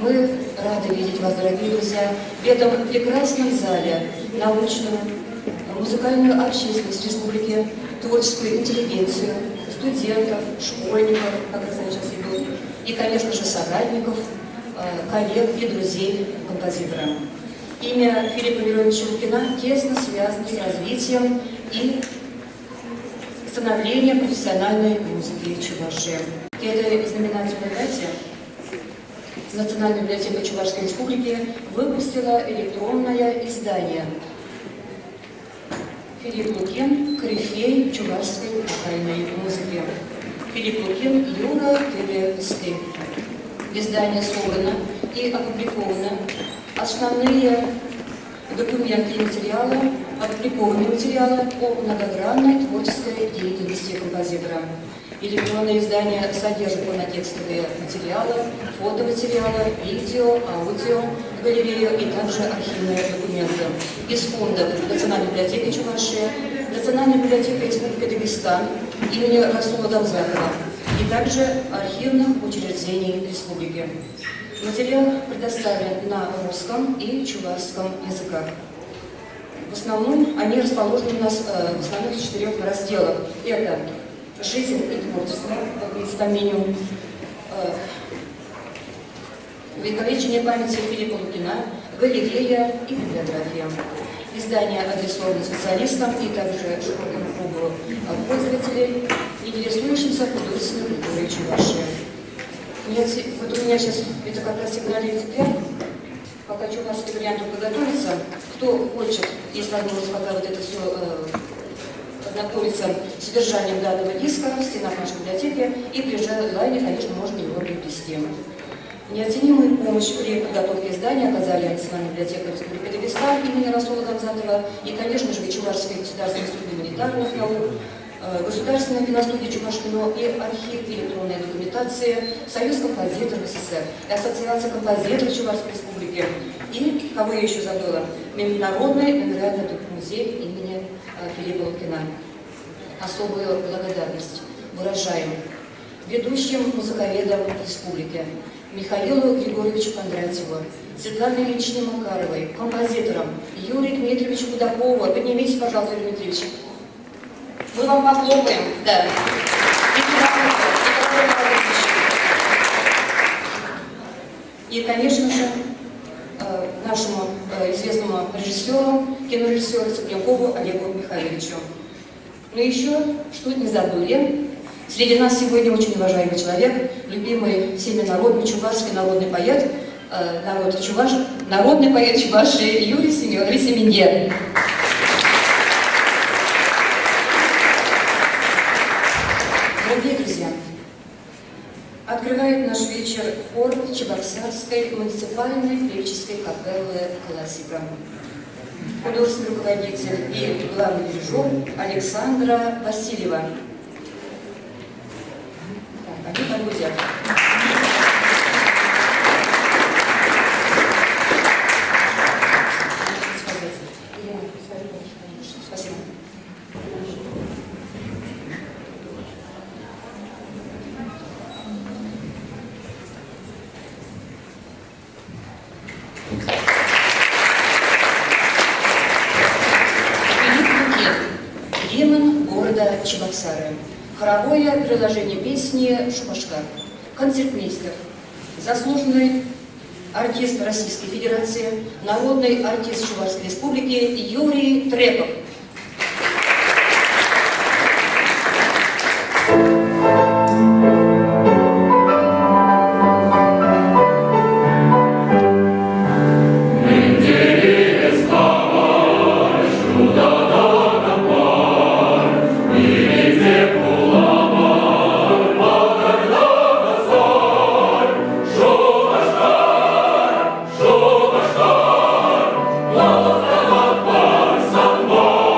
Мы рады видеть вас, дорогие друзья, в этом прекрасном зале, научную, музыкальную общественность республики, творческую интеллигенцию, студентов, школьников, как это сейчас идут, и, конечно же, соратников, коллег и друзей композитора. Имя Филиппа Мироновича Лукина тесно связано с развитием и становлением профессиональной музыки Чувашии. К этой знаменательной дате Национальная библиотека Чувашской Республики выпустила электронное издание «Филипп Лукин. Корифей чувашской вокальной музыки». Филипп Лукин, Юра Телесты. Издание собрано и опубликовано. Основные документы и материалы, опубликованные материалы о многогранной творческой деятельности композитора. Электронное издание содержит полнотекстовые материалы, фотоматериалы, видео, аудио, галерею и также архивные документы. Из фондов Национальной библиотеки Чувашии, Национальной библиотеки Республики Дагестан имени Расула Давзакова и также архивных учреждений республики. Материал предоставлен на русском и чувашском языках. В основном они расположены у нас в основных 4 разделах. Это «Жизнь и творчество», как есть там меню, «Увековечение памяти Филиппа Лукина», «Галерея» и «Библиография». Издание адресовано специалистам и также широкому кругу пользователей, интересующимся художественной культурой Чувашии. Вот у меня сейчас это как раз сигналит пятку, пока чувашский вариант подготовится. Кто хочет, если возможность, пока вот это все ознакомиться с содержанием данного диска в стенах нашей библиотеки, и при желании, конечно, можно его приобрести. Неоценимую помощь при подготовке издания оказали Национальная библиотека Республики Дагестан имени Расула Дамзатова и, конечно же, Чувашский государственный институт гуманитарных наук, Государственная киностудия Чувашкино и архив электронной документации, Союз композиторов СССР, Ассоциация композиторов Чувашской Республики и, кого я еще забыла, Международный мемориальный музей имени Филиппа Лукина. Особую благодарность выражаем ведущим музыковедам республики Михаилу Григорьевичу Кондратьеву, Светлане Ильичне Макаровой, композиторам Юрию Дмитриевичу Будакову. Поднимитесь, пожалуйста, Юрий Дмитриевич. Мы вам похлопаем. Да. И, конечно же, нашему известному режиссеру, кинорежиссеру Цыпленкову Олегу Михайловичу. Но еще, что не забыли, среди нас сегодня очень уважаемый человек, любимый всеми народами, чувашский народный поэт, народный поэт Чувашии Юрий Семенович Семенье. Дорогие друзья, открывает наш вечер хор Чебоксарской муниципальной певческой капеллы «Классика». Художественный руководитель и главный дирижер Александра Васильева. Так, они подгрузят. Спасибо. Гимн города Чебоксары. Хоровое приложение песни «Шупашкар». Концертмейстер. Заслуженный артист Российской Федерации, народный артист Чувашской Республики Юрий Трепов. Samba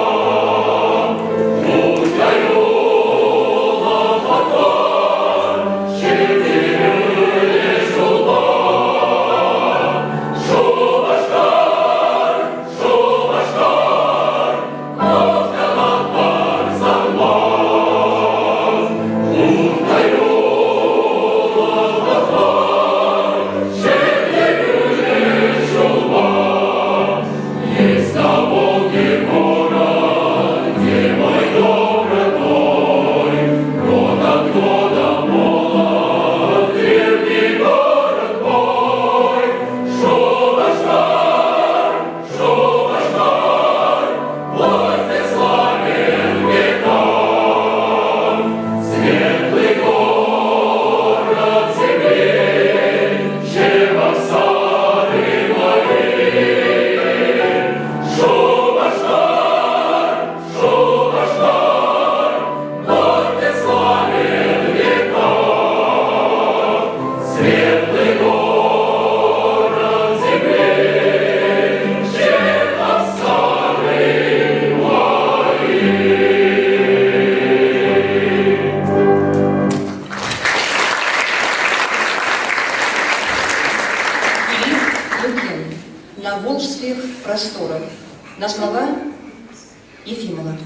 На слова Ефимова.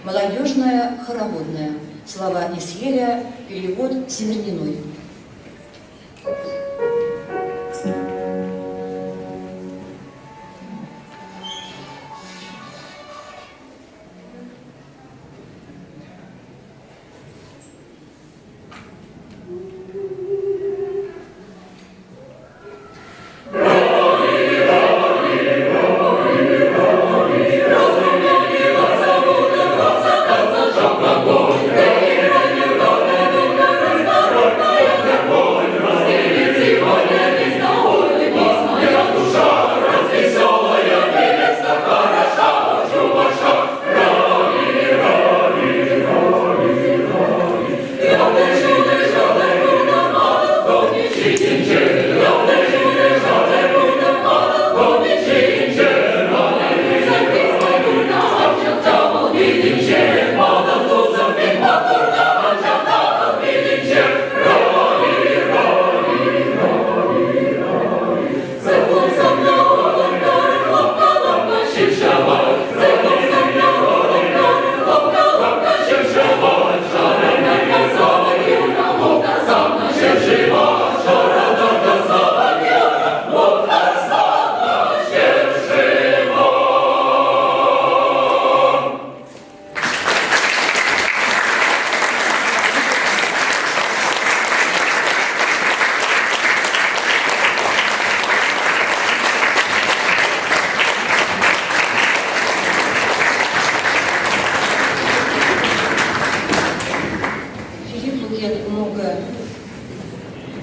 Молодежная хороводная. Слова Исьеля, перевод Семерниной.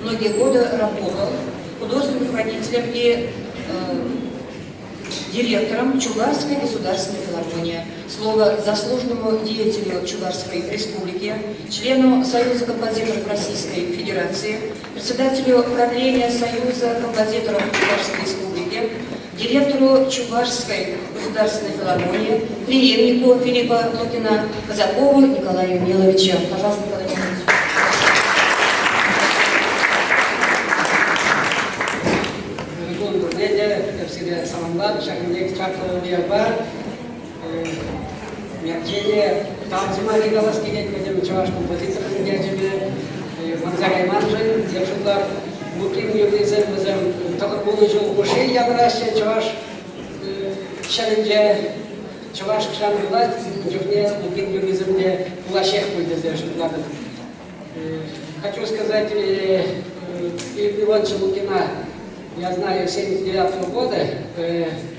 Многие годы работал художественным руководителем и директором Чувашской государственной филармонии. Слово заслуженному деятелю Чувашской республики, члену Союза композиторов Российской Федерации, председателю правления Союза композиторов Чувашской республики, директору Чувашской государственной филармонии, преемнику Филиппа Лукина, Казакову Николаю Миловичу. Пожалуйста, Николай Милович. Salamlar, şeklinde çarptırılıyor var. Merkezi tanzima ediyoruz ki bizim Çuvaş kompozitörün gerçeği Manzarayman'ın yapışıklar mutluyum yüzeyizim bizim takılbulucu kuşu yavrası Çuvaş şerince Çuvaş kışanırlar cüvne mutluyum yüzeyizimde ulaşık kuydu. Хочу сказать, Филиппа Ивановича Лукина я знаю 1979 года.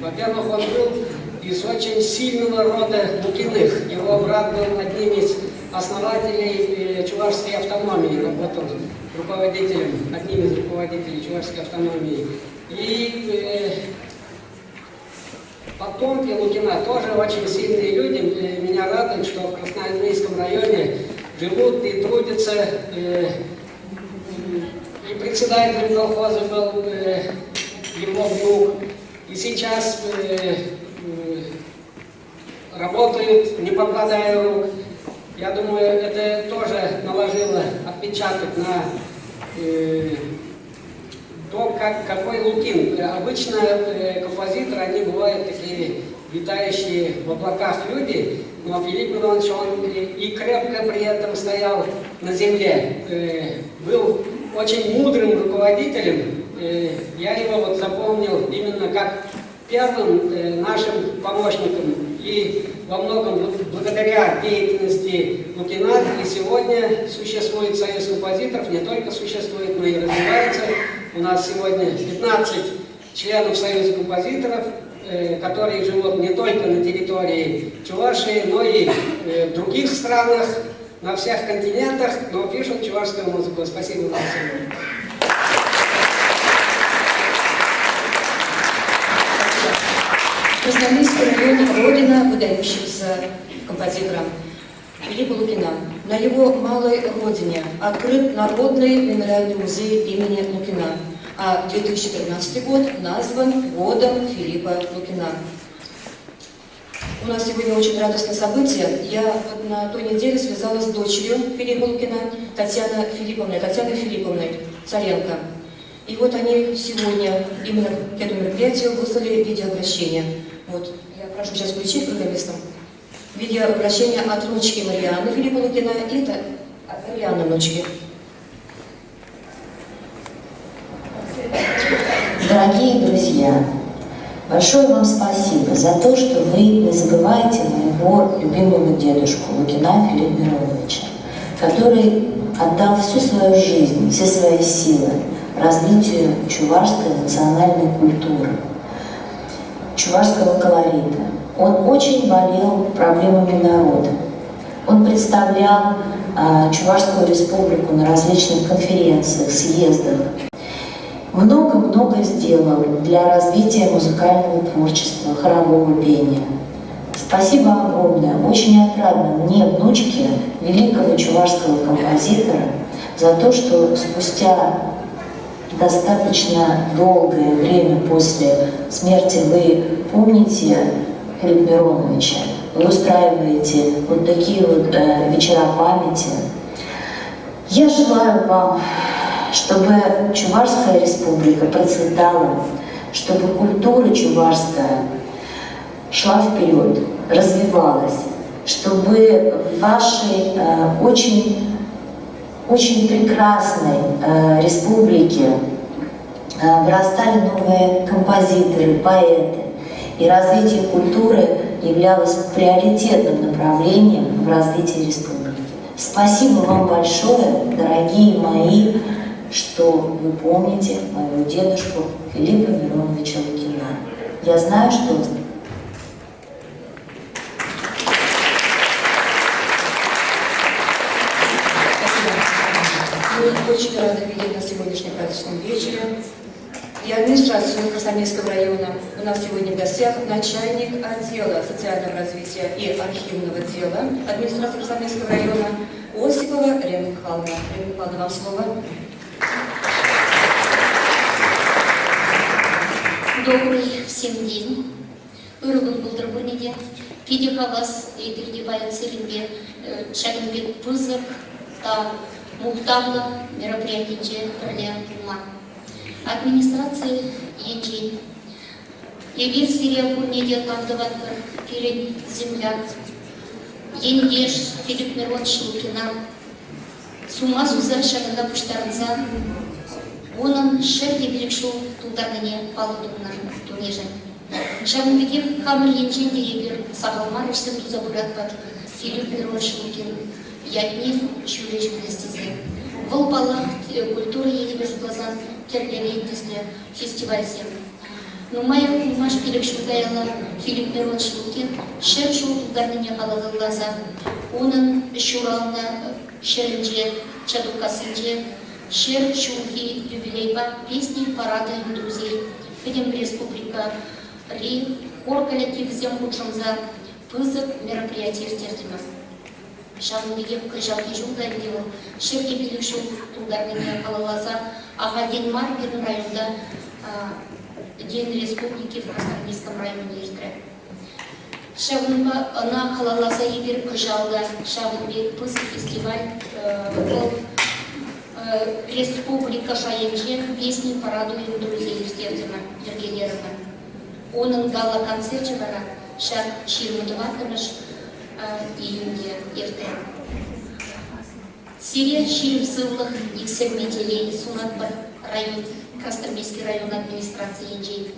Во-первых, он был из очень сильного рода Лукиных. Его брат был одним из основателей Чувашской автономии, работал руководителем, одним из руководителей Чувашской автономии. И потомки Лукина тоже очень сильные люди. Меня радует, что в Красноармейском районе живут и трудятся. И председателем колхоза был его внук. И сейчас работают, не покладая рук. Я думаю, это тоже наложило отпечаток на то, какой Лукин. Обычно композиторы, они бывают такие витающие в облаках люди, но Филипп Иванович, он и крепко при этом стоял на земле. Был очень мудрым руководителем. Я его вот запомнил именно как первым нашим помощником. И во многом благодаря деятельности Лукина и сегодня существует Союз композиторов, не только существует, но и развивается. У нас сегодня 15 членов Союза композиторов, которые живут не только на территории Чувашии, но и в других странах, на всех континентах, но пишут чувашскую музыку. Спасибо вам всем. Красноармейский район – родина выдающихся композитора Филиппа Лукина. На его малой родине открыт Народный мемориальный музей имени Лукина, а 2013 год назван годом Филиппа Лукина. У нас сегодня очень радостное событие. Я вот на той неделе связалась с дочерью Филиппа Лукина, Татьяной Филипповной Царенко. И вот они сегодня именно к этому мероприятию выслали видеообращение. Вот, я прошу сейчас включить программистам. Видеообращение от внучки Марианы Филиппа Лукина и от Марианы внучки. Дорогие друзья, большое вам спасибо за то, что вы не забываете моего любимого дедушку Лукина Филиппа Мироновича, который отдал всю свою жизнь, все свои силы развитию чувашской национальной культуры, чувашского колорита. Он очень болел проблемами народа. Он представлял Чувашскую республику на различных конференциях, съездах. Много-много сделал для развития музыкального творчества, хорового пения. Спасибо огромное, очень отрадно мне, внучке великого чувашского композитора, за то, что спустя достаточно долгое время после смерти вы помните Филиппа Мироновича, вы устраиваете вот такие вот вечера памяти. Я желаю вам, чтобы Чувашская республика процветала, чтобы культура чувашская шла вперед, развивалась, чтобы в вашей очень прекрасной республике вырастали новые композиторы, поэты, и развитие культуры являлось приоритетным направлением в развитии республики. Спасибо вам большое, дорогие мои, что вы помните моего дедушку Филиппа Мироновича Лукина. Я знаю, что... Мы очень рады видеть на сегодняшнем праздничном вечере и администрацию Красноармейского района. У нас сегодня в гостях начальник отдела социального развития и архивного дела администрации Красноармейского района Осипова Рена Михайловна. Рена Михайловна, вам слово. Добрый всем день. Ураган был драгуниде. Пидиха вас и передевает Сиринбе Чагнбек Пызык, та Мухтавла, мероприятие Пролеан Тума. Администрации Янджин. Егер Сирия Курнеде Кавдаватпар, перед земля. Ендеш Филипп Миронович Лукина. Сума Сузар Шаганда Пуштарнза. Onun şerdi bir şu tutarnıya palıdığına tunежен. Şamubegim hamır yençen diye bir sağlamar işten tuzaburat var. Филипп Миронович Лукин. Ятнев şuleş bilestizi. Vol balak культура ели bir glazan terlemeyin dizle festivalse. Numaya kumaş bilek şudayala Филипп Миронович Лукин şer şu tutarnıya palıdığılaza. Onun şuralına şerince çadukasınca Шер Шухи юбилейба песни парада и друзей. Видим республика Ри, хор коллектив зем учимза, пызык мероприятий стердима. Шамнеге крыжалки жулда дел, шерге билишу тударныне калалаза, ага день мар бирн районда, день республики в Красноармейском районе ертре. Шавнба на калалаза ебир крыжалда, шавнбе пызык фестиваль был Республика Шаенже песни порадуем друзей Стердина Ергелеровна. Onun гала-концерте бара шар 22 июня ерте. Сирия ширим сыллых иксер метелей Сунатбар район, Красноармейский район администрации Енжей.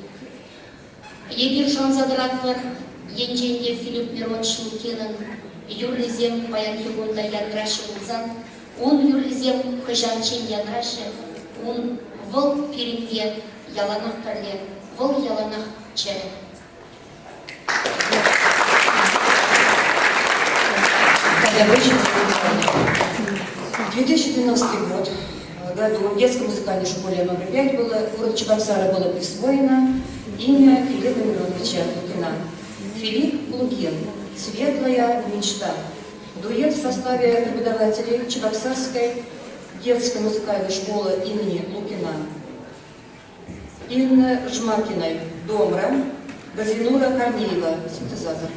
Егер Жанзадрат бар Енжейде Филипп Миронович Лукинын Юрлизем Баян Хигунда Янраши Улзан. Он юрлизем хыжанчен янраше, он вол перемге яланах парле, вол яланах чаре. В 2012 году в детской музыкальной школе номер 5 было, в городе Чебоксары было присвоено имя Филиппа Мироновича Лукина. Филипп Лукин. Светлая мечта. Дуэт в составе преподавателей Чебоксарской детской музыкальной школы имени Лукина, Инны Жмакиной, Домра, Газинура Корнеева, синтезатор.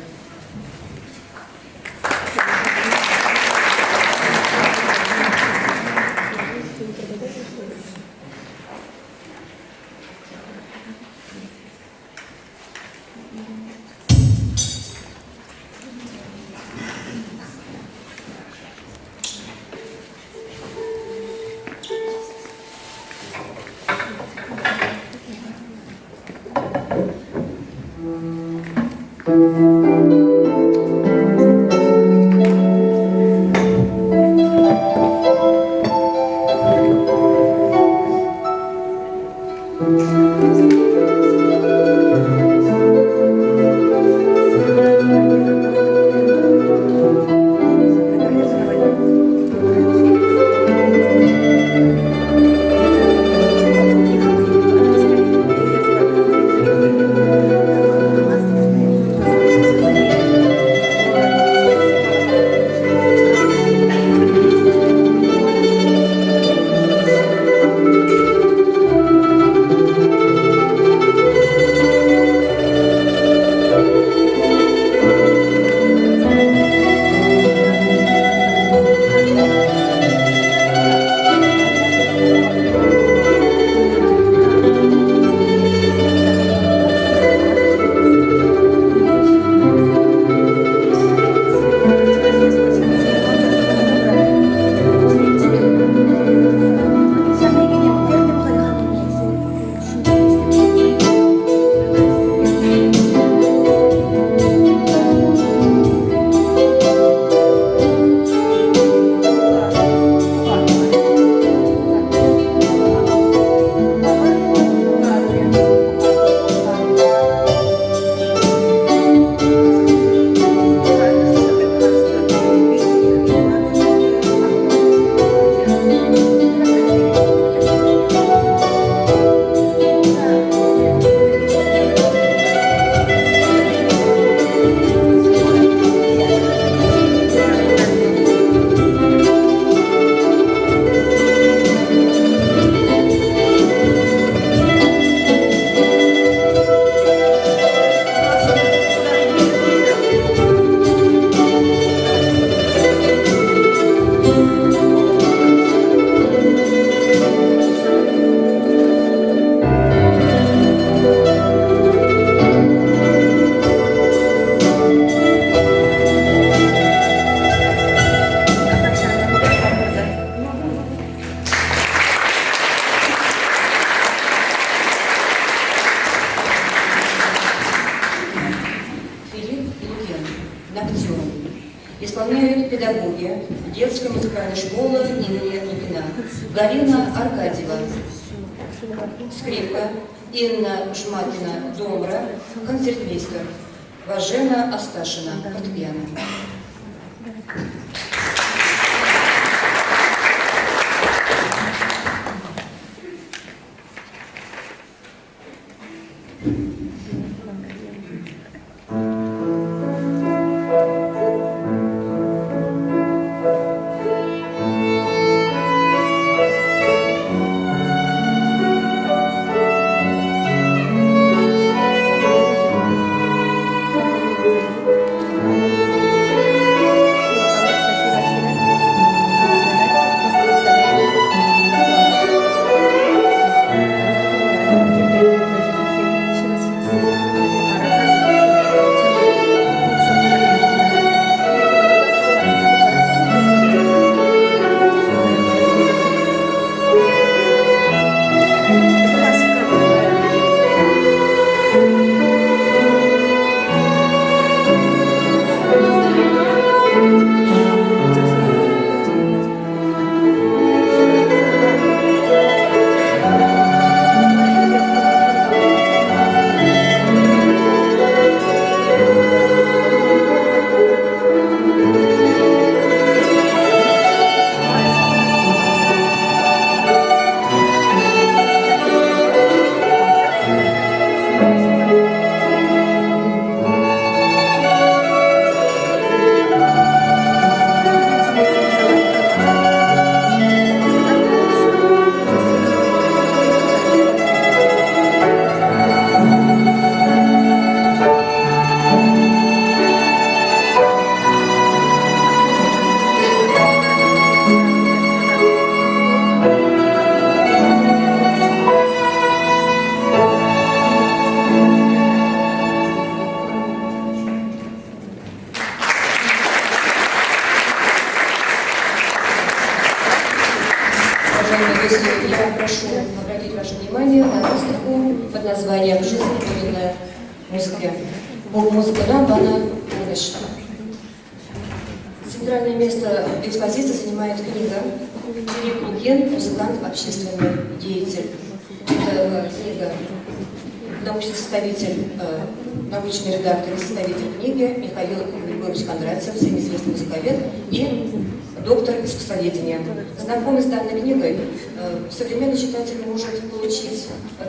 педагоги детской музыкальной школы имени Лукина, Галина Аркадьева, скрипка, Инна Жмакина, домбра, концертмейстер, Важена Асташина, фортепиано. Я прошу обратить ваше внимание на выставку под названием «Жизнь современная музыка». Музыка Рамбана Полночь. Центральное место экспозиции занимает книга Филипп Лукин, музыкант, общественный деятель. Это книга научный составитель, научный редактор и составитель книги Михаил Григорьевич Кондратьев, всем известный музыковед и доктор искусствоведения. Знакомясь с данной книгой, современный читатель может получить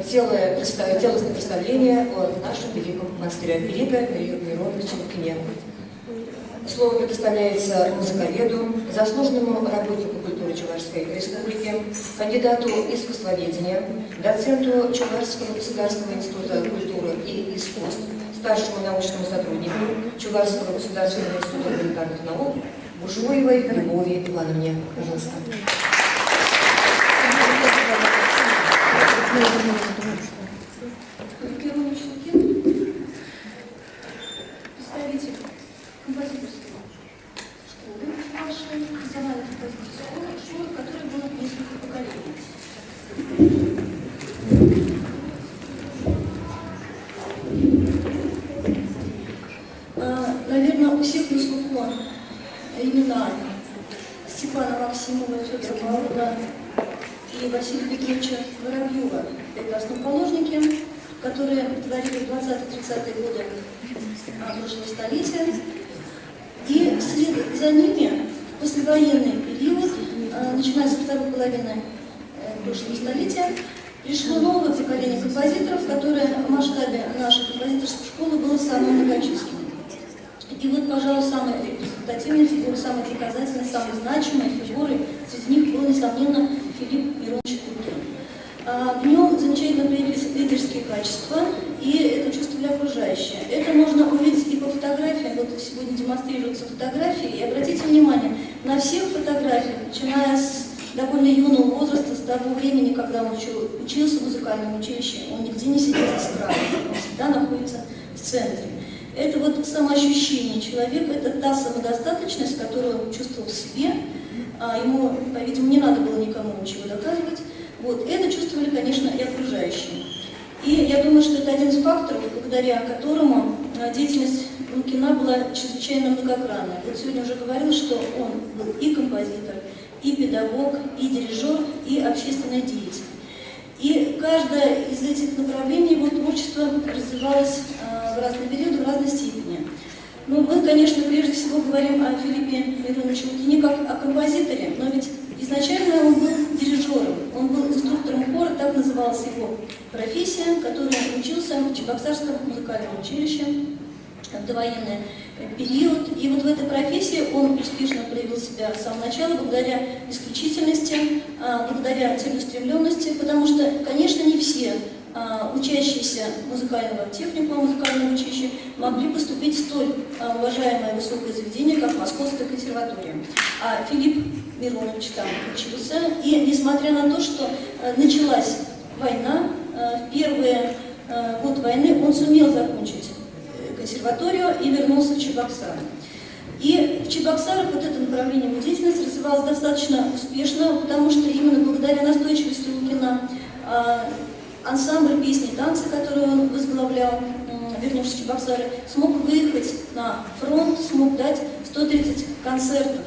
целостное представление о нашем великом мастере Филиппе Мироновиче Лукине. Слово предоставляется музыковеду, заслуженному работнику культуры Чувашской Республики, кандидату искусствоведения, доценту Чувашского государственного института культуры и искусств, старшему научному сотруднику Чувашского государственного института гуманитарных наук Бушуевой Любови Ивановне. Пожалуйста. Представитель композиторской школы нашей, национальной композиторской школы, в которой было несколько поколений. Наверное, у всех на слуху имена Степана Максимова, Федора Павлова и Василия Петровича Воробьева, это основоположники, которые творили в 20-30-е годы прошлого столетия. И вслед за ними в послевоенный период, начиная со второй половины прошлого столетия, пришло новое поколение композиторов, которое в масштабе нашей композиторской школы было самым многочисленным. И вот, пожалуй, самая репрезентативная фигура, самая показательная, самая значимая фигура среди них был, несомненно, Филипп Миронович Лукин. В нем замечательно проявились лидерские качества, и это чувство для окружающего. Это можно увидеть и по фотографиям. Вот сегодня демонстрируются фотографии, и обратите внимание, на всех фотографиях, начиная с довольно юного возраста, с того времени, когда он учился в музыкальном училище, он нигде не сидит за эстрадой, он всегда находится в центре. Это вот самоощущение человека, это та самодостаточность, которую он чувствовал в себе, ему, по-видимому, не надо было никому ничего доказывать. Вот. Это чувствовали, конечно, и окружающие. И я думаю, что это один из факторов, благодаря которому деятельность Лукина была чрезвычайно многогранна. Вот сегодня уже говорил, что он был и композитор, и педагог, и дирижер, и общественный деятель. И каждое из этих направлений его творчества развивалось в разные периоды, в разной степени. Но мы, конечно, прежде всего говорим о Филиппе Мироновиче Лукине как о композиторе, но ведь изначально он был дирижером, он был инструктором хора, так называлась его профессия, которую он учился в Чебоксарском музыкальном училище в довоенный период. И вот в этой профессии он успешно проявил себя с самого начала благодаря исключительности, благодаря целеустремленности, потому что, конечно, не все учащиеся музыкального техникума, музыкального училища могли поступить в столь уважаемое высокое заведение, как Московская консерватория. А Филипп Миронович там учился, и несмотря на то, что началась война, в первый год войны он сумел закончить консерваторию и вернулся в Чебоксары. И в Чебоксарах вот это направление его деятельности развивалось достаточно успешно, потому что именно благодаря настойчивости Лукина ансамбль песни и танцы, который он возглавлял, вернувшись в Чебоксары, смог выехать на фронт, смог дать 130 концертов.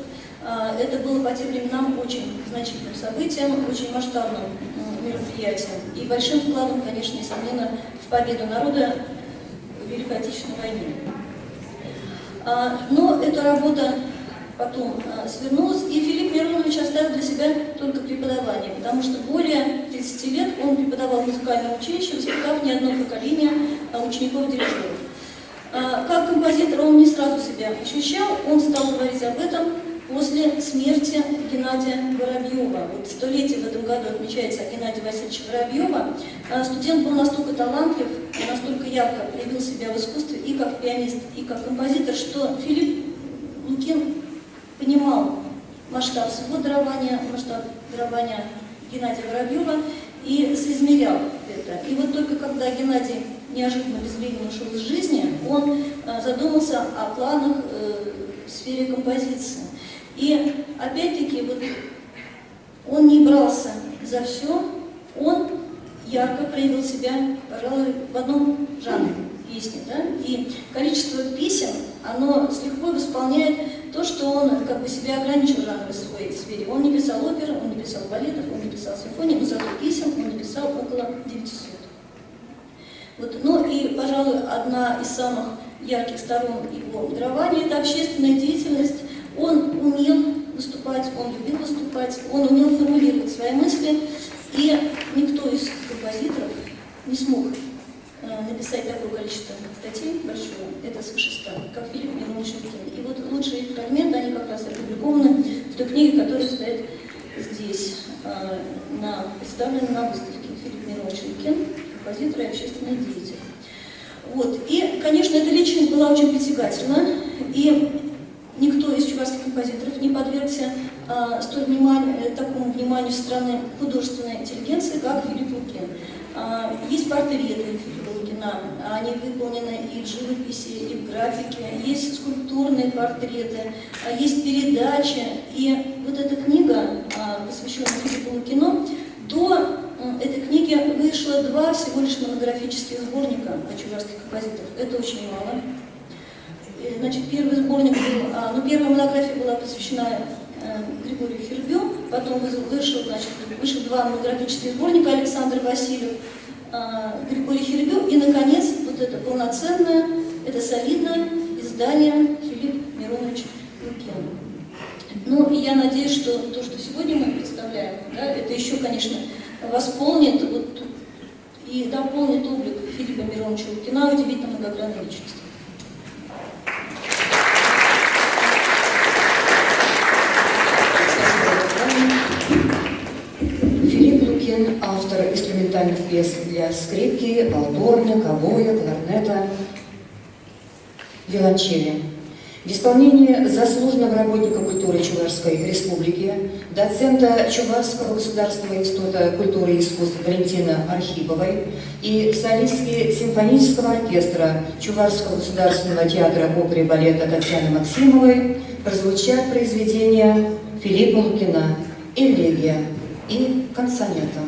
Это было по тем временам очень значительным событием, очень масштабным мероприятием и большим вкладом, конечно, несомненно, в победу народа в Великой Отечественной войне. Но эта работа потом свернулась, и Филипп Миронович оставил для себя только преподавание, потому что более 30 лет он преподавал в музыкальном училище, воспитав не одно поколение учеников-дирижеров. Как композитор он не сразу себя ощущал, он стал говорить об этом после смерти Геннадия Воробьева. Вот столетие в этом году отмечается Геннадия Васильевича Воробьева. Студент был настолько талантлив, настолько ярко проявил себя в искусстве и как пианист, и как композитор, что Филипп Лукин понимал масштаб своего дарования, масштаб дарования Геннадия Воробьева и соизмерял это. И вот только когда Геннадий неожиданно безвременно ушел из жизни, он задумался о планах в сфере композиции. И опять-таки вот он не брался за все, он ярко проявил себя, пожалуй, в одном жанре песни, да? И количество песен, оно с лихвой восполняет то, что он как бы себя ограничил жанровой своей сфере. Он не писал оперы, он не писал балетов, он не писал симфонии, но зато песен он написал около 900. Вот. Ну и, пожалуй, одна из самых ярких сторон его дарования – это общественная деятельность. Он умел выступать, он любил выступать, он умел формулировать свои мысли, и никто из композиторов не смог написать такое количество статей большое, это свыше 100, как Филипп Миронович Лукин. И вот лучшие фрагменты, они как раз опубликованы в той книге, которая стоит здесь, представлена на выставке. Филипп Миронович Лукин, композитор и общественный деятель. Вот. И, конечно, эта личность была очень притягательна, и никто из чувашских композиторов не подвергся такому вниманию со стороны художественной интеллигенции, как Филипп Лукин. Есть портреты Филиппа Лукина, они выполнены и в живописи, и в графике, есть скульптурные портреты, есть передачи. И вот эта книга, посвященная Филиппу Лукину, до этой книги вышло 2 всего лишь монографических сборника о чувашских композиторах. Это очень мало. Значит, первый сборник был, первая монография была посвящена Григорию Хирбю, потом вышло 2 монографических сборника Александр Васильев, Григорий Хирбю, и, наконец, вот это полноценное, это солидное издание Филипп Миронович Лукин. Ну, и я надеюсь, что то, что сегодня мы представляем, да, это еще, конечно, восполнит и дополнит облик Филиппа Мироновича Лукина, удивительно многогранной личности. Филипп Лукин – автор инструментальных песен для скрипки, валторны, гобоя, кларнета, виолончели. В исполнении заслуженного работника культуры Чувашской Республики, доцента Чувашского государственного института культуры и искусств Валентины Архиповой и солистки симфонического оркестра Чувашского государственного театра оперы и балета Татьяны Максимовой прозвучат произведения Филиппа Лукина «Элегия» и «Консонета».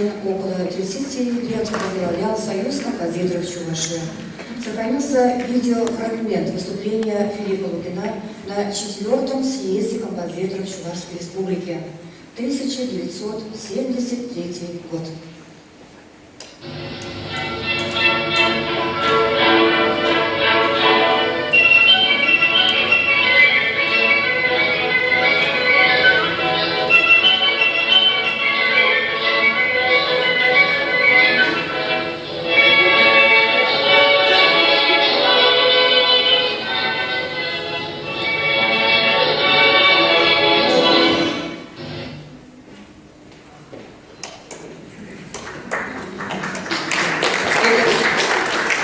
он около 30 лет возглавлял Союз композиторов Чувашии. Сохранился видеофрагмент выступления Филиппа Лукина на 4-м съезде композиторов Чувашской Республики, 1973 год.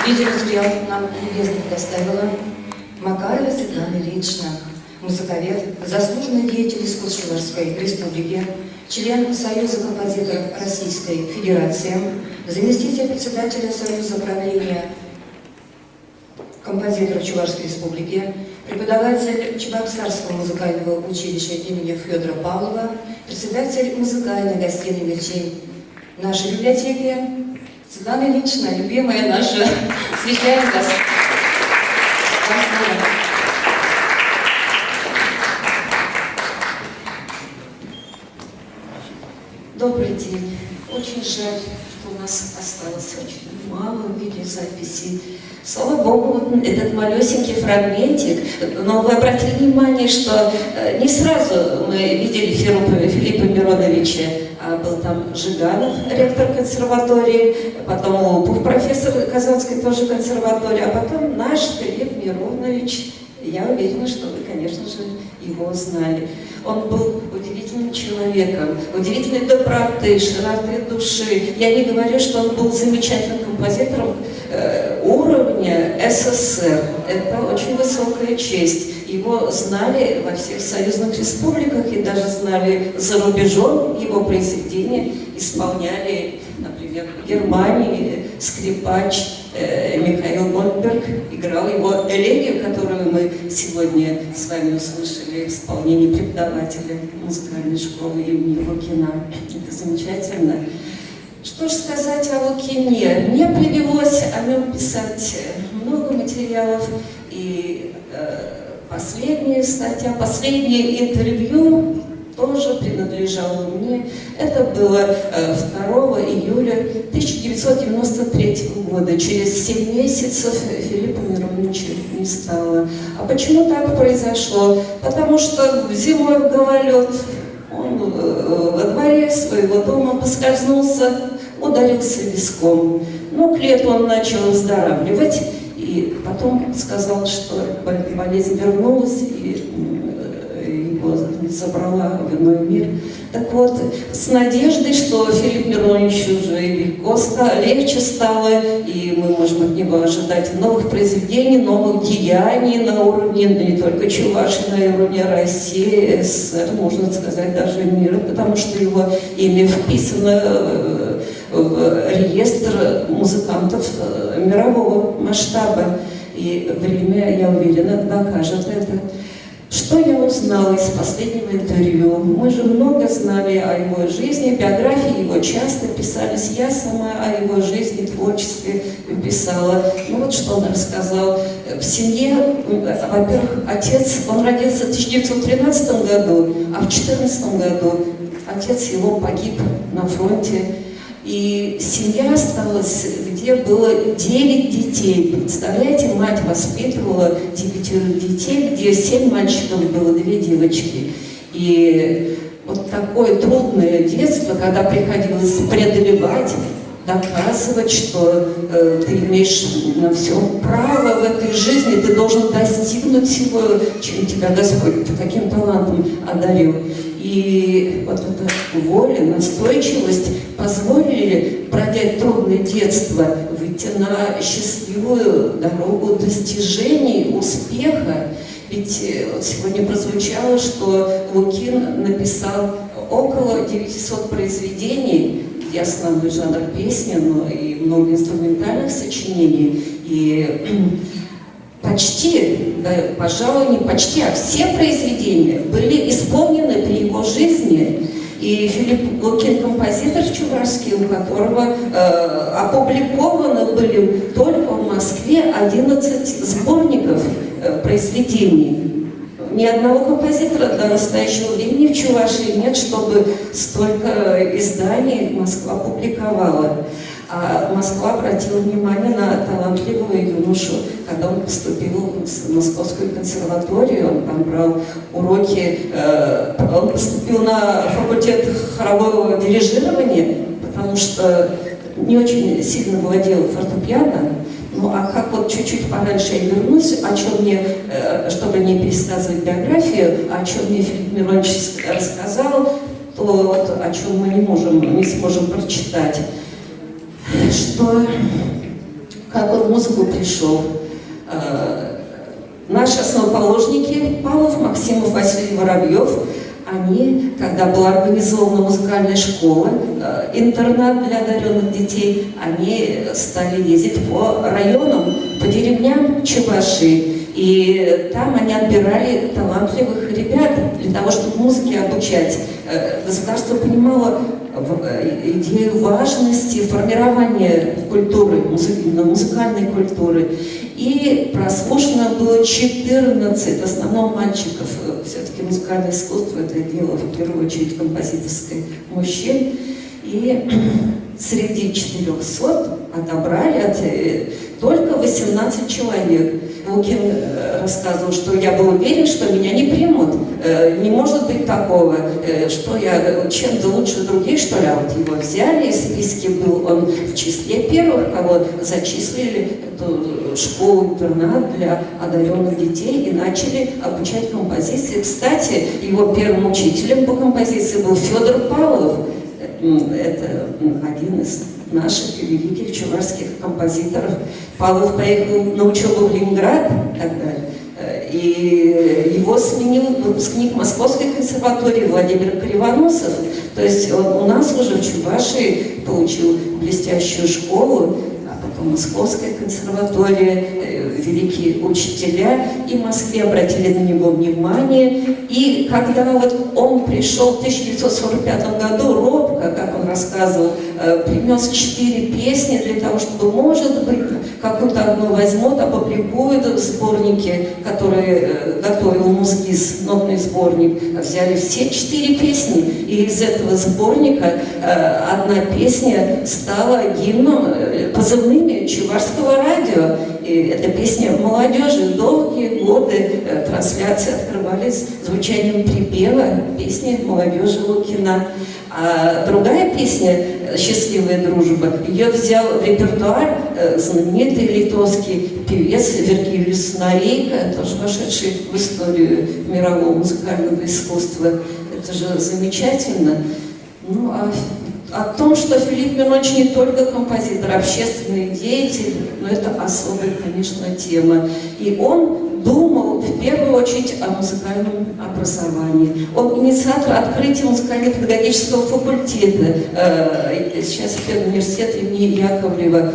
Видеоматериал нам любезно предоставила Макарова Светлана Ильинична, музыковед, заслуженный деятель искусств Чувашской Республики, член Союза композиторов Российской Федерации, заместитель председателя Союза правления композиторов Чувашской Республики, преподаватель Чебоксарского музыкального училища имени Федора Павлова, председатель музыкальной гостиной «Мерчей» нашей библиотеки. Светлана Ильинична, любимая наша, встречаем вас. Добрый день. Очень жаль, что у нас осталось очень мало видеозаписей. Слава Богу, вот этот малюсенький фрагментик. Но вы обратили внимание, что не сразу мы видели Филиппа Мироновича, а был там Жиганов, ректор консерватории, потом Лопов, профессор Казанской тоже консерватории, а потом наш Филипп Миронович. Я уверена, что вы, конечно же, его знали. Он был удивительным человеком, удивительной доброты, широты души. Я не говорю, что он был замечательным композитором уровня СССР. Это очень высокая честь. Его знали во всех союзных республиках и даже знали за рубежом. Его произведения исполняли, например, в Германии скрипач Михаил Гольдберг играл его элегию, которую мы сегодня с вами услышали в исполнении преподавателя музыкальной школы имени Лукина. Это замечательно. Что же сказать о Лукине? Мне привелось о нем писать много материалов, и последняя статья, последнее интервью тоже принадлежало мне. Это было 2 июля 1993 года. Через 7 месяцев Филиппа Мироновича не стало. А почему так произошло? Потому что зимой в гололед он во дворе своего дома поскользнулся, ударился виском. Но к лету он начал выздоравливать, и потом сказал, что болезнь вернулась, и его забрала в иной мир. Так вот, с надеждой, что Филипп Миронович уже легко стало, легче стало, и мы можем от него ожидать новых произведений, новых деяний на уровне не только Чувашии, на уровне России, СССР, можно сказать, даже мира, потому что его имя вписано в реестр музыкантов мирового масштаба. И время, я уверена, докажет это. Что я узнала из последнего интервью? Мы же много знали о его жизни, биографии его часто писались. Я сама о его жизни, творчестве писала. Ну вот что он рассказал. В семье, во-первых, отец, он родился в 1913 году, а в 1914 году отец его погиб на фронте. И семья осталась, где было 9 детей. Представляете, мать воспитывала 9 детей, где 7 мальчиков было, 2 девочки. И вот такое трудное детство, когда приходилось преодолевать, доказывать, что ты имеешь на все право в этой жизни, ты должен достигнуть всего, чем тебя Господь каким талантом одарил. И вот эта воля, настойчивость позволили, пройдя трудное детство, выйти на счастливую дорогу достижений, успеха. Ведь вот сегодня прозвучало, что Лукин написал около 900 произведений, где основной жанр песни, но и много инструментальных сочинений. И почти, да, пожалуй, не почти, а все произведения были исполнены при его жизни. И Филипп Лукин, композитор чувашский, у которого опубликованы были только в Москве 11 сборников произведений. Ни одного композитора до настоящего времени в Чувашии нет, чтобы столько изданий Москва публиковала. А Москва обратила внимание на талантливого юношу, когда он поступил в Московскую консерваторию, он там брал уроки, он поступил на факультет хорового дирижирования, потому что не очень сильно владел фортепиано. Ну, а как вот чуть-чуть пораньше я вернусь, о чем мне, чтобы не пересказывать биографию, о чем мне Филипп Миронович рассказал, то вот о чем мы не сможем прочитать. Что, как он в музыку пришел. Наши основоположники, Павлов, Максимов, Василий Воробьев, они, когда была организована музыкальная школа, интернат для одаренных детей, они стали ездить по районам, по деревням Чувашии. И там они отбирали талантливых ребят для того, чтобы музыке обучать. Государство понимало идею важности формирования культуры, музыкальной культуры. И прослушано было 14, в основном мальчиков. Все-таки музыкальное искусство – это дело, в первую очередь, композиторское мужчин. И среди 400 отобрали только 18 человек. Лукин рассказывал, что я был уверен, что меня не примут. Не может быть такого, что я чем-то лучше других, что ли. А вот его взяли, из списки был он в числе первых, кого зачислили эту школу-интернат для одаренных детей и начали обучать композиции. Кстати, его первым учителем по композиции был Федор Павлов. Это один из наших великих чувашских композиторов. Павлов поехал на учебу в Ленинград и так далее. И его сменил выпускник Московской консерватории Владимир Кривоносов. То есть он у нас уже в Чувашии получил блестящую школу, а потом Московская консерватория, великие учителя, и в Москве обратили на него внимание. И когда вот он пришел в 1945 году, робко, как он рассказывал, принес 4 песни для того, чтобы, может быть, какую-то одну возьмут, опубликуют в сборнике, который готовил Музгиз, нотный сборник. Взяли все 4 песни, и из этого сборника одна песня стала гимном, позывными чувашского радио. И эта песня молодежи. Долгие годы трансляции открывались звучанием припева песни молодежи Лукина. А другая песня «Счастливая дружба», ее взял в репертуар знаменитый литовский певец Вергилиус Норейка, тоже вошедший в историю мирового музыкального искусства. Это же замечательно. Ну, о том, что Филипп Миронович не только композитор, общественный деятель, но это особая, конечно, тема. И он думал в первую очередь о музыкальном образовании. Он инициатор открытия музыкально-педагогического факультета. Сейчас педуниверситет имени Яковлева,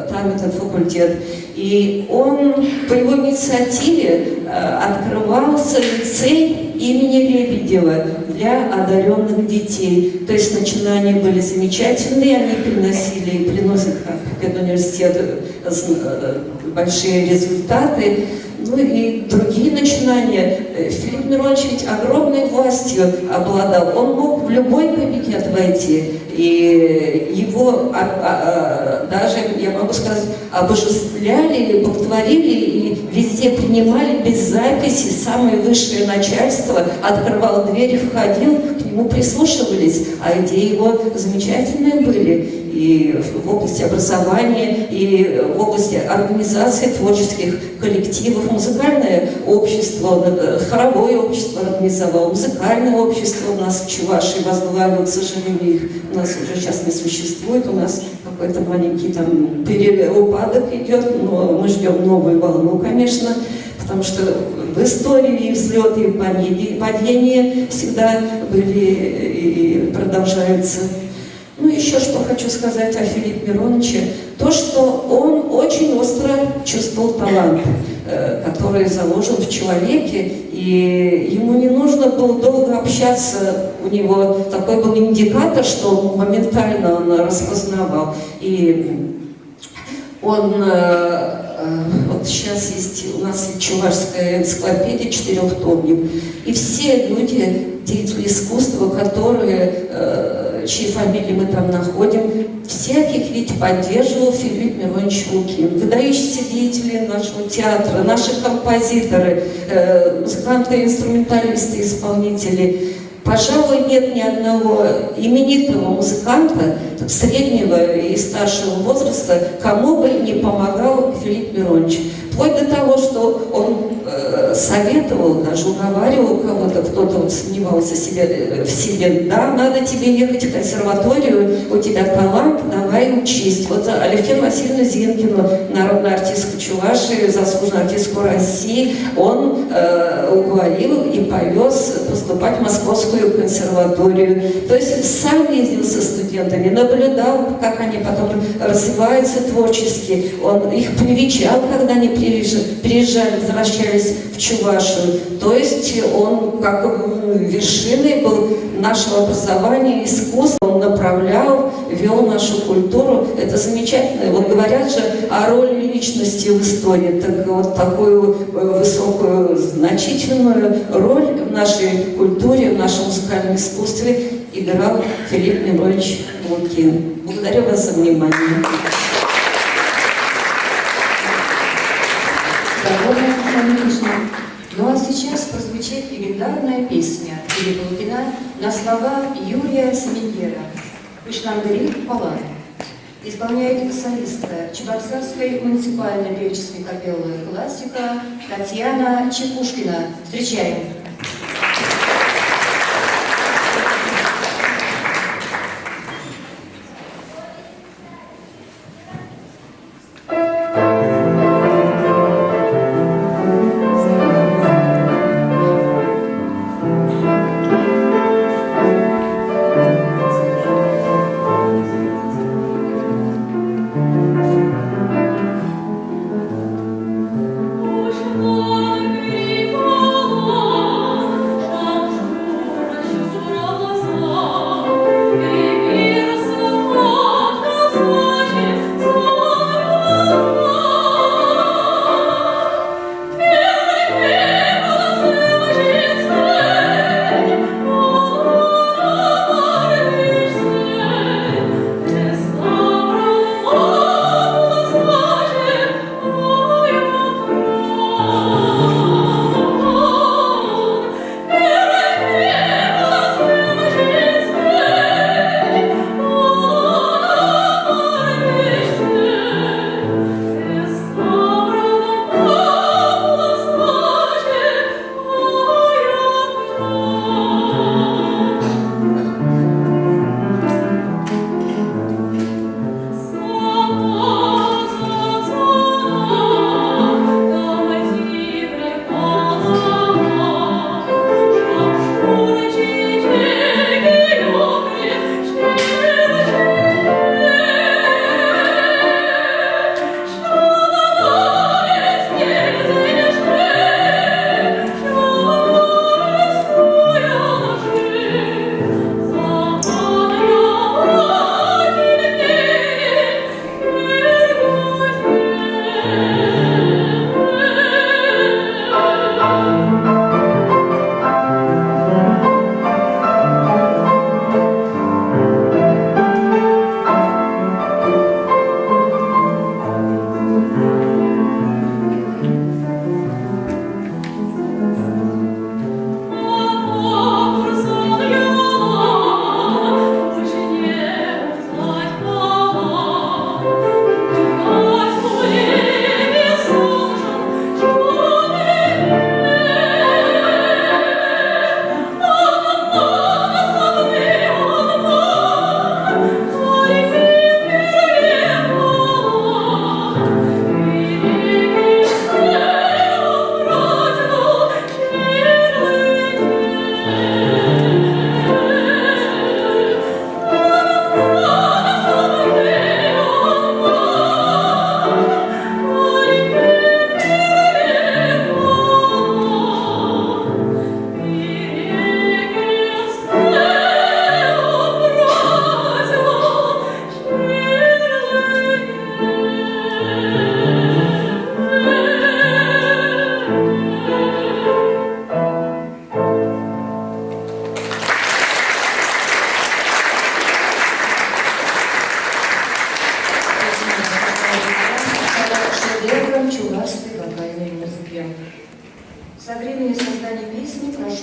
там этот факультет. И он по его инициативе открывался лицей имени Лебедева для одаренных детей. То есть начинания были замечательные, они приносили и приносят как педуниверситет большие результаты. Ну и другие начинания. Филипп Миронович ведь огромной властью обладал. Он мог в любой кабинет войти. И его даже, я могу сказать, обожествляли, боготворили и везде принимали без записи. Самое высшее начальство открывало дверь, входил, к нему прислушивались. А идеи его замечательные были. И в области образования, и в области организации творческих коллективов. Музыкальное общество, хоровое общество организовало, музыкальное общество у нас в Чувашии возглавил, к сожалению, их у нас уже сейчас не существует, у нас какой-то маленький там упадок идет, но мы ждем новую волну, конечно, потому что в истории и взлеты, и падения всегда были и продолжаются. Ну, еще что хочу сказать о Филиппе Мироновиче. То, что он очень остро чувствовал талант. который заложен в человеке, и ему не нужно было долго общаться, у него такой был индикатор, что он моментально он распознавал. И он, вот сейчас есть у нас чувашская энциклопедия, 4-томник, и все люди, деятели искусства, которые, чьи фамилии мы там находим, всяких ведь поддерживал Филипп Миронович Лукин. Выдающиеся деятели нашего театра, наши композиторы, музыканты, инструменталисты, исполнители. Пожалуй, нет ни одного именитого музыканта среднего и старшего возраста, кому бы не помогал Филипп Миронович. Вплоть до того, что он советовал, даже уговаривал кого-то, кто-то вот сомневался в себе, да, надо тебе ехать в консерваторию, у тебя талант, давай учись. Вот Алевтину Васильевну Зинкину, народную артистку Чувашии, заслуженную артистку России, он уговорил и повез поступать в Московскую консерваторию. То есть сам ездил со студентами, наблюдал, как они потом развиваются творчески. Он их привечал, когда они приезжали, возвращались в Чувашию. То есть он как вершиной был нашего образования, искусства. Он направлял, вел нашу культуру. Это замечательно. Вот говорят же о роли личности в истории. Так вот такую высокую, значительную роль в нашей культуре, в нашем музыкальном искусстве играл Филипп Миронович Лукин. Благодарю вас за внимание. Ну а сейчас прозвучит легендарная песня Филиппа Лукина на слова Юрия Семеньера «Вышнангари Палай». Исполняет солистка Чебоксарской муниципальной певческой капеллы «Классика» Татьяна Чепушкина. Встречаем!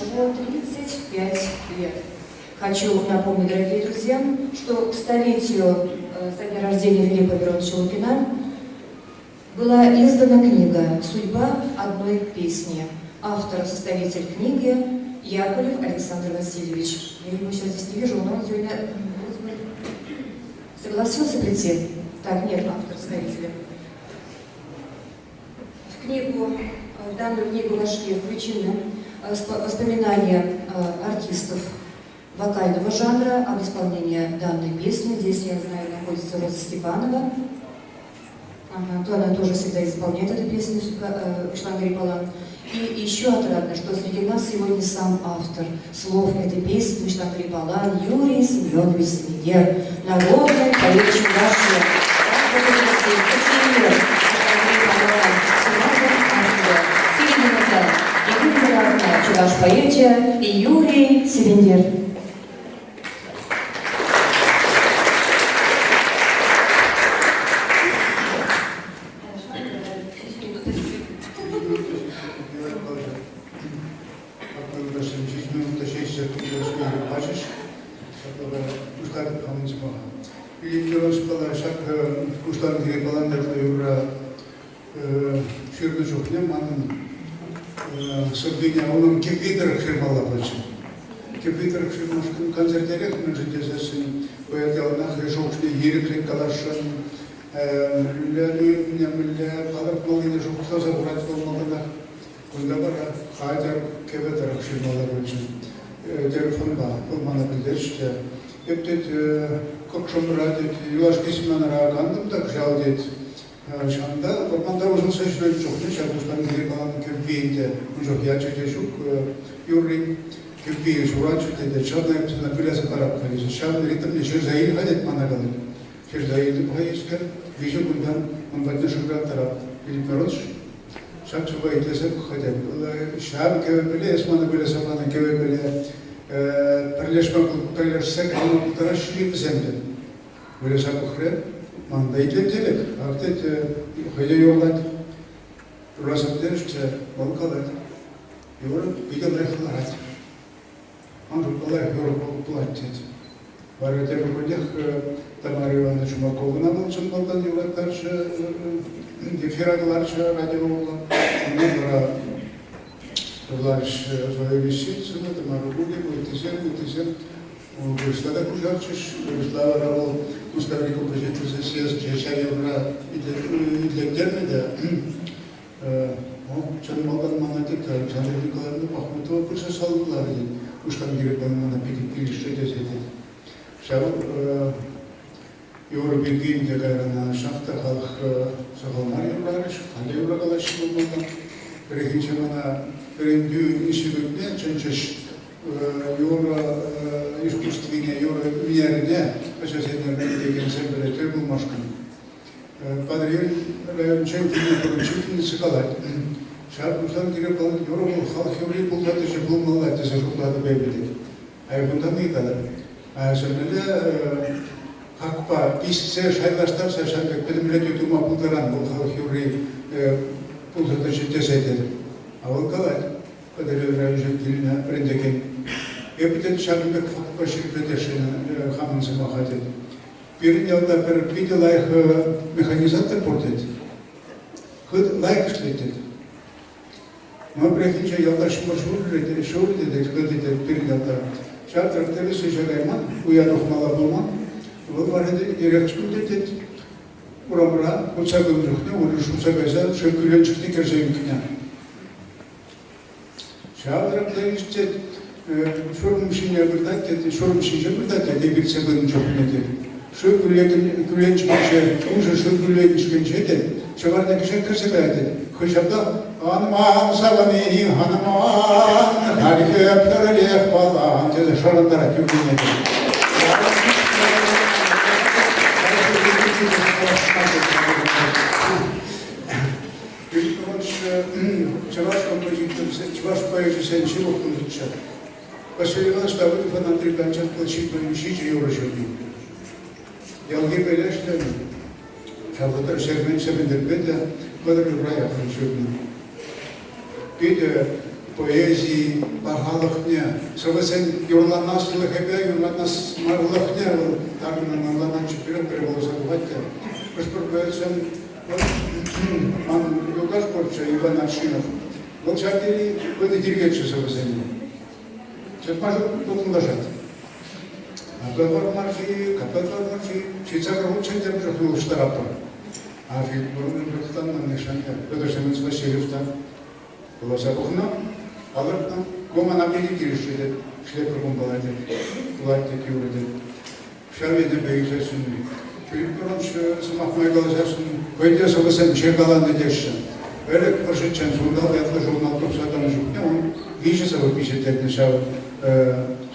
уже 35 лет. Хочу напомнить, дорогие друзья, что к столетию со дня рождения Филиппа Мироновича Лукина была издана книга «Судьба одной песни». Автор, составитель книги Яковлев Александр Васильевич. Я его сейчас здесь не вижу, но он сегодня согласился прийти. Так, нет, автор, составителя. В данную книгу вошли включены воспоминания артистов вокального жанра об исполнении данной песни. Здесь, я знаю, находится Роза Степанова. То она тоже всегда исполняет эту песню, Шлан Грипалан. И еще отрадно, что среди нас сегодня сам автор слов этой песни Шлан Грипалан Юрий Семенович Семендер, народный поэт Чувашии. Чуваш поэзия и Юрий Семендер. Onun kepiter firmalar var. Kepiter firmasının konserleri müzikasının boyatlarına hışokçu yerikli kalaşın mülle kalıp malını çok fazla bırak olmalılar. Bunda var hacer kepiter firmalar var. Telefonda olmanabilir işte. Heptet kokşomradet yuvaş kesimlere kandım da kjaldet. Şu anda ormanda uzun süredir çok ne çalıştan geri kalan köpeğinde çok yaşayacak yürüyün köpeği şuraçı dedi çadda hepsine biraz karab kalıyor. Şahane ritimle şezayir hadet managalım. Şezayir'de bu hayışker vijyon bundan ondan şurada taraf bilmiyoruz. Şah çubuğa itlesek hadet. Şah köpeği esmanı böyle samanı köpeği paylaşsak ama bu taraf şirin zemde. Böyle sakıkre. Manda iletecek. Artık hayli yollar. Burası işte balıkalar. Yorum bir de bırakırlar. Ancak kolay yorum bulaşacak. Var ya tabi koyacak. Tamar Ivana Çumakov'una bulsun buradan yollar karşı. Difiradılar radyo olan. Ondan sonra yollar söylemişsin. Sonra tamar bu tizem. Вышла так ужарчиш, вышла рабол, муставри композитор съезд, чечай евра и для термида. Чан малдан манатик, Александр Николаевна Пахмутова пуша салдылар дед. Уштан гиребан мана пилишче десети. Шав евро билгин де гайрана шахта халх сахалмар еврариш, хали евро галаши булмадан. Рехинче мана рендю институтне чанчаш Юра искусственные, Юра верне, сейчас я не знаю, sempre trebuie mașcan. Padrel început poruncinii șocolat. Și atunci am gândit că Юра mă halk Юрий bulmadı și bulmadı să șocolată bebede. Ai bundan mı kadar? Sonra hakpa piste şaylaştar şaşan benim millet tutuma bulduran bu halk Юрий bulmadı și tesete. Avul kalat. Padrel rajıkilina prendeken. Епитет шагбек факпашик предешен хаман замахатет. Перед ялда видела их механизатор портет. Ход лайк шлетет. Мы приехали ялда шмаршурли, шурли, декадите перед ялда. Шатр телесы жагайман, уянух малабулман. Вот варады дирекшмудетет. Урамра, уцагым жухне, улюш уцагайза, шекуленчикни керзевикня. Шатр телесы Şurmuşince bırdak, şurmuşince bırdak ya bir sebebin çok nedir. Şu gülen çıkınca, umuşa şu gülen çıkınca de, çavarda kişi kırsa kaydı. Kışapta, hanıman savani, hanıman, harika yaptırılıyor falan, dedi şarandara gülen nedir. Çavaş kompozitör, çavaş поэзия ничего не изучал. Василий Иванович Давыдов Андрей Гончар получил помещение Еврожурнал. Я алгебра что Шабатар Шермен Шабендербеда, который в рая Еврожурнал. Петя поэзии Бахалахня, Савасен Юрланас Лахебя, Юрланас Марлахня, Тарна Налана Чипира, Превозаватя, Пашпурбецен, Ман Югаш Порча, Иван Аршинов. Вот шатери, вот и деревья Савасен. Сейчас можно тут нажать. А Капеллар Марчи, Чицакар очень держал штарапа. А фильм Брахтан на Нишанья, потому что мы спасили в там. Голосовухна, алыртна, коман апелики решили, шлепруком баладе, платье кюрде. Шарведе бейзесун. Филиппирон самахмай голосовsun, пойдёса высем чекала надежда. Эрек пошедшен сундал, я отложил журнал Топсатан Жукня, он вижется в пишет нешав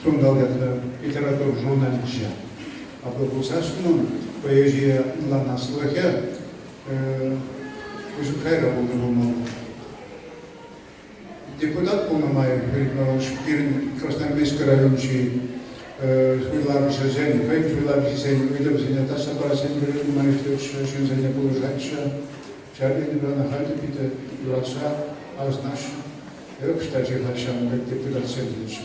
сундал это литератур журналища. А был сасун, поэзия на слухе, Ужукайра был депутат Пунамаев, Шпирин, Красноармейский район, Хуйлар Шазен, Фейк Хуйлар Шазен, Видов Зенята Сапарасен, Манифтев Шензене Полужатша, Чарвин Ивана Хальтепита, Юраца, Азнаш, Кстати, Хальшам, как депутат Сендовича.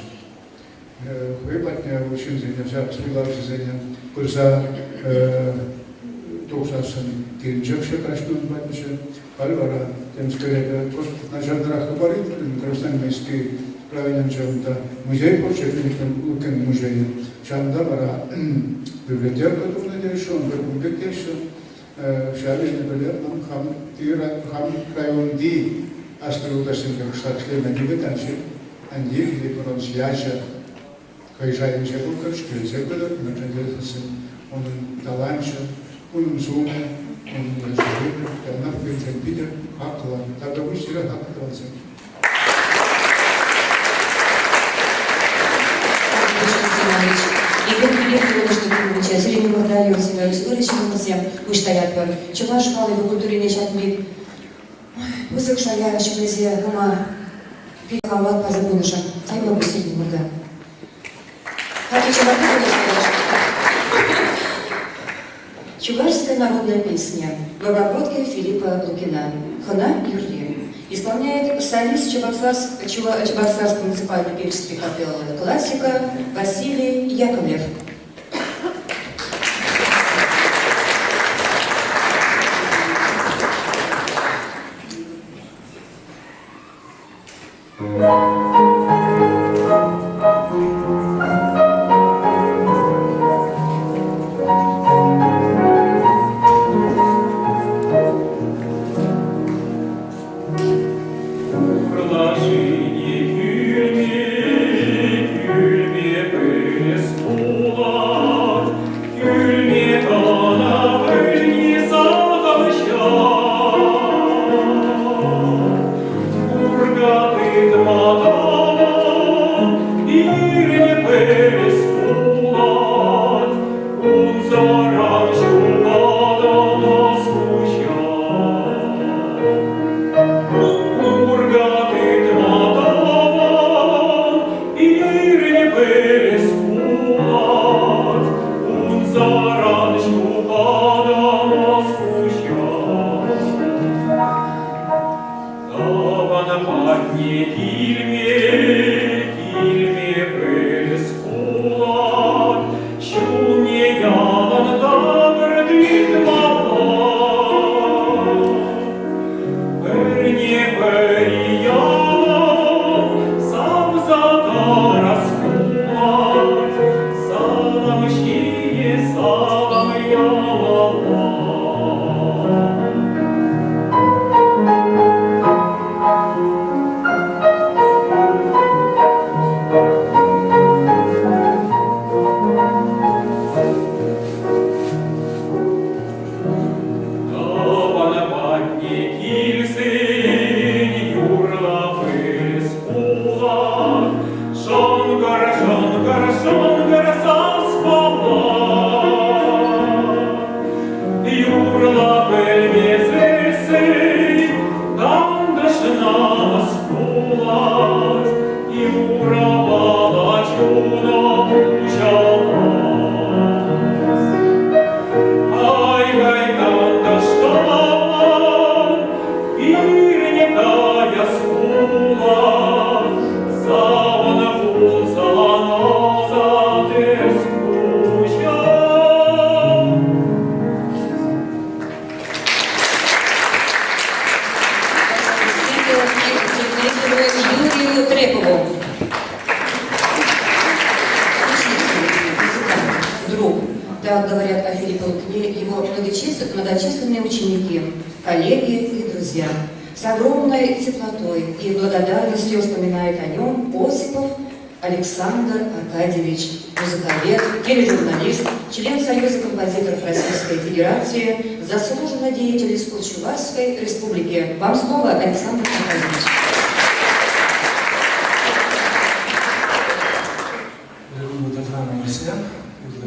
Хуйбатня Шензене, Хуйлар Шазене, Курса Токсасан, Киринчевша, Крашнун Батнича, Пальвара, тем скорее, на жанрах говорит, Красноармейский правильным чем-то музей, прочее, Лукин музей, чем-то вара библиотека, тут надеюсь, он был библиотека, шале, например, хам район Ди, астролутасин, как штат члена Дибетанчи, Анди, где проносияча, Хайжаем Чебукар, Шкрицебер, Начадельхасен, он таланча, он зуме, он живет, она в Питер, Хакла, тогда вы всегда Хакла. Игорь Филиппович, Лужников, Сергей Мордалев, Семен Историч, Музем, Уштаятпар, Чума шкалы в культуре нечатми, Высок Шая, Шеклезия, Хума, Пикават, Пазабуныша, Айба Бусини Мурда. Чувашская народная песня в обработке Филиппа Лукина «Хана Юрьев». Исполняет солист Чебоксарской муниципальной певческой капеллы «Классика» Василий Яковлев. Irne, da ja skula, Так говорят о Филиппе Лукине его многочисленные ученики, коллеги и друзья. С огромной теплотой и благодарностью вспоминает о нем Осипов Александр Аркадьевич, музыковед, тележурналист, член Союза композиторов Российской Федерации, заслуженный деятель искусств Чувашской Республики. Вам слово, Александр Аркадьевич.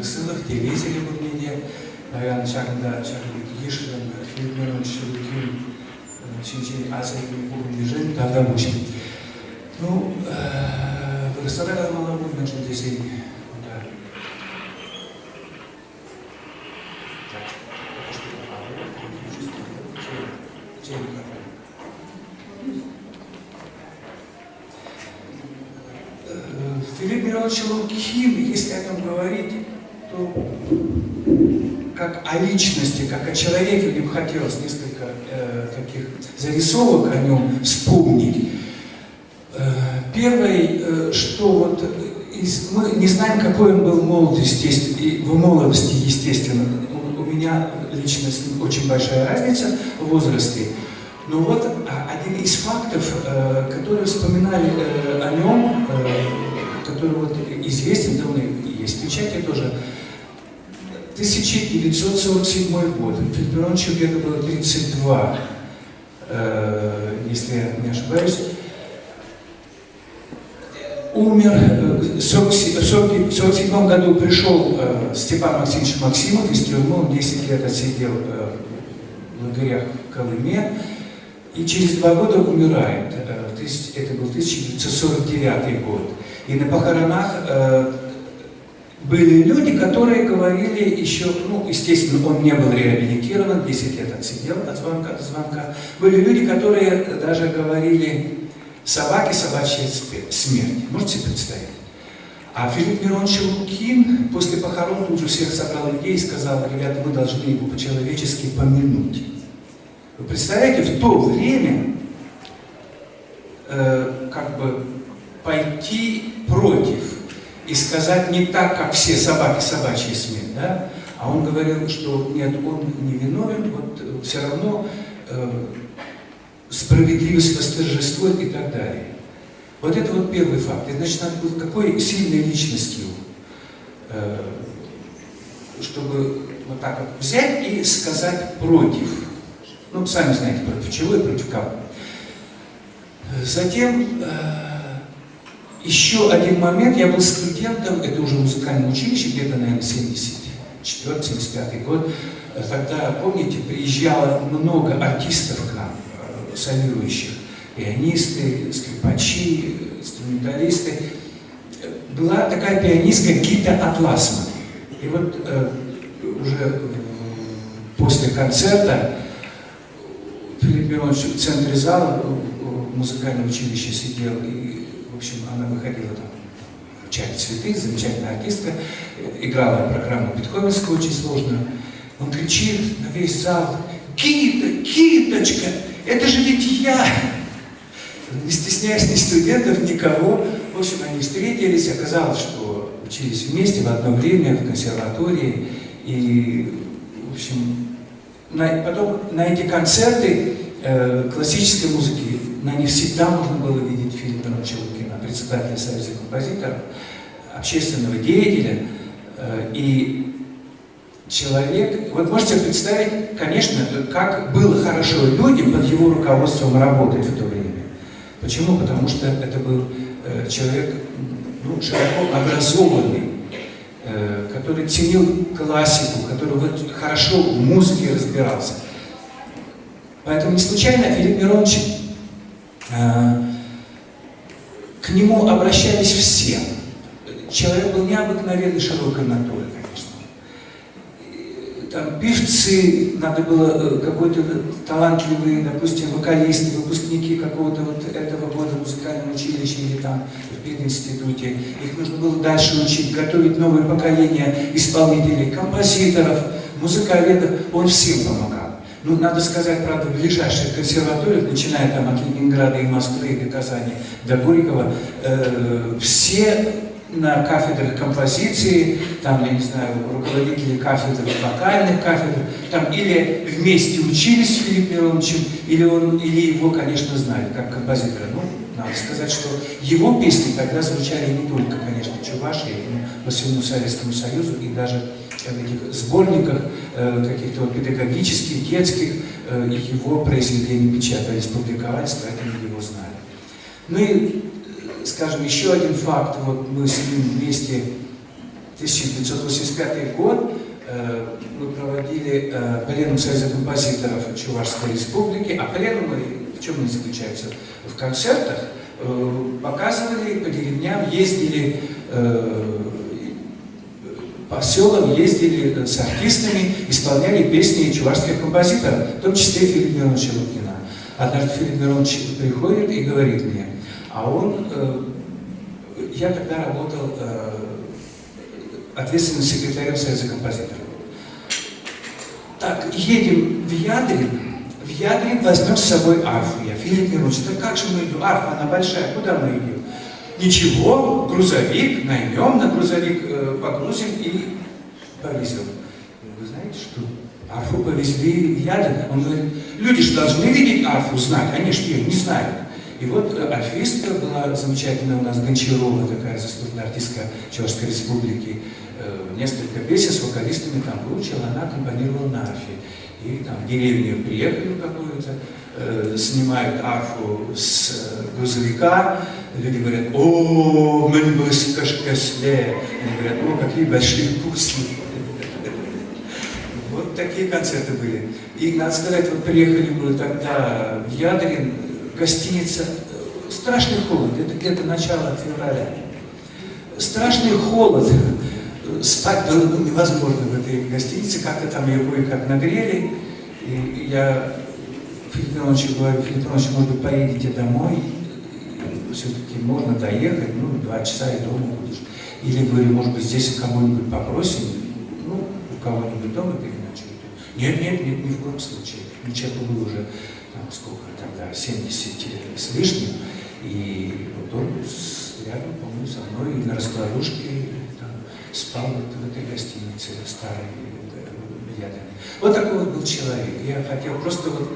Сылых телевизоре бұрмеде, баян шағында шағында ешілін, Филипп Шелукин, Чинчи Асайкин Кубин тогда учим. Ну, вырастала мало будет меньше десять. Филипп Миронович Лукин, если о нем говорить, то как о личности, как о человеке, мне бы хотелось несколько таких зарисовок о нем вспомнить. Первое, что вот мы не знаем, какой он был в молодости, естественно. У меня лично очень большая разница в возрасте. Но вот один из фактов, которые вспоминали о нем, который вот известен, давно есть в печати тоже, 1947 год. Филиппу Мироновичу где-то было 32, если я не ошибаюсь. Умер, в 1947 году пришел Степан Максимович Максимов из тюрьмы, он 10 лет отсидел в лагерях в Колыме, и через 2 года умирает. Это был 1949 год. И на похоронах были люди, которые говорили еще, ну, естественно, он не был реабилитирован, 10 лет отсидел от звонка до звонка. Были люди, которые даже говорили: собаки, собачья смерть. Можете себе представить? А Филипп Миронович Лукин после похорон тут же всех собрал людей и сказал: ребята, мы должны его по-человечески помянуть. Вы представляете, в то время как бы пойти против и сказать не так, как все собаки, собачья смерть, да? А он говорил, что нет, он не виновен, вот все равно справедливость восторжествует и так далее. Вот это вот первый факт. И значит, надо было какой сильной личностью, чтобы вот так вот взять и сказать против. Ну, сами знаете, против чего и против кого. Затем еще один момент. Я был студентом, это уже музыкальное училище, где-то, наверное, 74-75 год. Тогда, помните, приезжало много артистов к нам, солирующих. Пианисты, скрипачи, инструменталисты. Была такая пианистка Гита Атласман. И вот уже после концерта Филипп Миронович в центре зала в музыкальном училище сидел, и, в общем, она выходила там в чай цветы, замечательная артистка, играла программу Бетховенскую, очень сложную. Он кричит на весь зал: «Гита, Гиточка, это же ведь я!» Не стесняясь ни студентов, никого. В общем, они встретились, оказалось, что учились вместе в одно время в консерватории. И, в общем, потом на эти концерты классической музыки, на них всегда можно было видеть Филиппа Мироновича Лукина, председателя Союза композиторов, общественного деятеля. И человек, вот можете представить, конечно, как было хорошо людям под его руководством работать в то время. Почему? Потому что это был человек, ну, широко образованный, который ценил классику, который вот хорошо в музыке разбирался. Поэтому не случайно Филипп Миронович, к нему обращались все. Человек был необыкновенно широкой натуры, конечно. Там певцы, надо было какой-то талантливые, допустим, вокалисты, выпускники какого-то вот этого года в музыкальном училище или там в пединституте. Их нужно было дальше учить, готовить новое поколение исполнителей, композиторов, музыковедов. Он всем помогал. Ну, надо сказать, правда, в ближайших консерваториях, начиная там от Ленинграда и Москвы, и до Казани, до Горького, все на кафедрах композиции, там, я не знаю, руководители кафедр, вокальных кафедр, там или вместе учились с Филиппом Мироновичем, или его, конечно, знали как композитора. Ну, надо сказать, что его песни тогда звучали не только, конечно, в Чувашии, но по всему Советскому Союзу, и даже в этих сборниках каких-то вот педагогических, детских, его произведения печатались, публиковались, поэтому его знали. Ну и, скажем, еще один факт, вот мы с ним вместе, 1985 год, мы проводили пленум Союза композиторов Чувашской Республики, а пленумы, в чем они заключаются? В концертах показывали по деревням, ездили по селам, ездили с артистами, исполняли песни чувашских композиторов, в том числе Филиппа Мироновича Лукина. Однажды Филипп Миронович приходит и говорит мне, а он, я тогда работал ответственным секретарем Союза композиторов. Так, едем в Ядрин возьмем с собой арфу. Я, Филипп Миронович, да как же мы идем? Арфа, она большая, куда мы идем? Ничего, грузовик, наймем на грузовик, погрузим и повезем. Вы знаете, что арфу повезли в Ядрин? Он говорит, люди же должны видеть арфу, знать, они же ее не знают. И вот арфистка была замечательная у нас, Гончарова, такая заслуженная артистка Чувашской Республики, несколько песен с вокалистами там выучила, она аккомпанировала на арфе. И там в деревню приехали какую-то, снимают арфу с грузовика, люди говорят, о, мы не кашкасле, они говорят, о, какие большие пусли. Вот такие концерты были. И, надо сказать, вот приехали мы тогда в Ядрин, гостиница, страшный холод, это где-то начало февраля. Страшный холод, спать было невозможно в этой гостинице, как-то там ее кое-как нагрели. И я Филиппу Мироновичу говорю, Филипп Миронович, может быть, поедете домой, все-таки можно доехать, ну, 2 часа и дома будешь. Или, говорю, может быть, здесь кого-нибудь попросим, ну, у кого-нибудь дома переночуем. Нет, ни в коем случае. Мне человеку было уже, там, сколько тогда, 70 с лишним, и вот он рядом, по-моему, со мной, и на раскладушке там, спал вот в этой гостинице старой, Ядрин. Вот такой вот был человек. Я хотел просто вот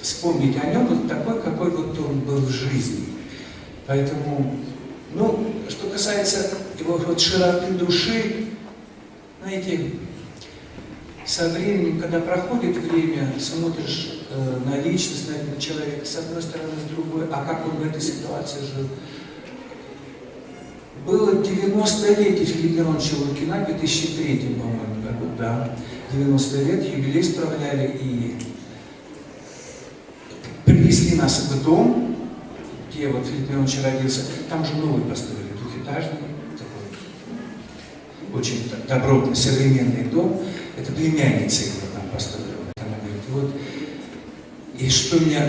вспомнить о нем, вот такой, какой вот он был в жизни. Поэтому, ну, что касается его вот широты души, знаете, со временем, когда проходит время, смотришь на личность, на человека, с одной стороны, с другой, а как он в этой ситуации жил. Было 90-летие Филиппа Мироновича Лукина, в 2003, по-моему, году, да, 90 лет, юбилей справляли, и привезли нас в дом, где вот Филипп Миронович родился, там же новый построили, двухэтажный, такой, очень добротный, современный дом. Это племянница его там построила. Она говорит, вот, и что мне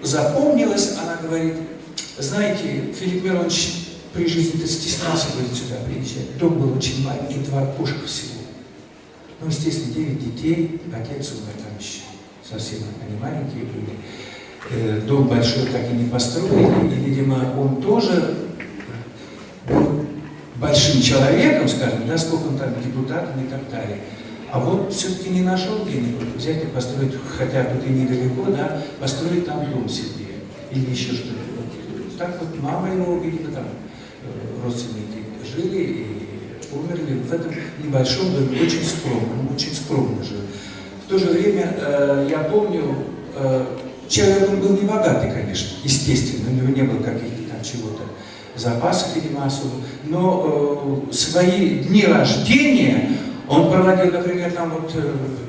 запомнилось, она говорит, знаете, Филипп Миронович при жизни-то стеснялся, говорит, сюда приезжать. Дом был очень маленький, 2 окошка всего. Ну, естественно, 9 детей, отец умер там еще, совсем они маленькие были. Дом большой так и не построили, и, видимо, он тоже был большим человеком, скажем, да, сколько он там депутатом и так далее. А вот все-таки не нашел денег взять и построить, хотя тут и недалеко, да, построить там дом себе или еще что-то. Вот. Так вот мама его, видимо, там родственники жили и умерли в этом небольшом доме, очень скромно, он очень скромно жил. В то же время я помню, человек он был не богатый, конечно, естественно, у него не было каких-то там чего-то запасов, видимо, особо, но свои дни рождения он проводил, например, там вот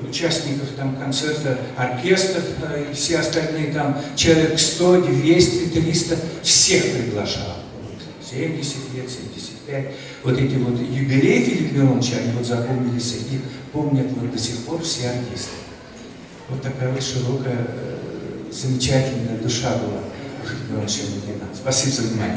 участников там концерта, оркестров и все остальные там, человек 100, 200, 300, всех приглашал. Вот, 70 лет, 75. Вот эти вот юбилеи Филиппа Мироновича, они вот запомнились, их помнят вот до сих пор все артисты. Вот такая вот широкая, замечательная душа была у Филиппа Мироновича Лукина. Спасибо за внимание.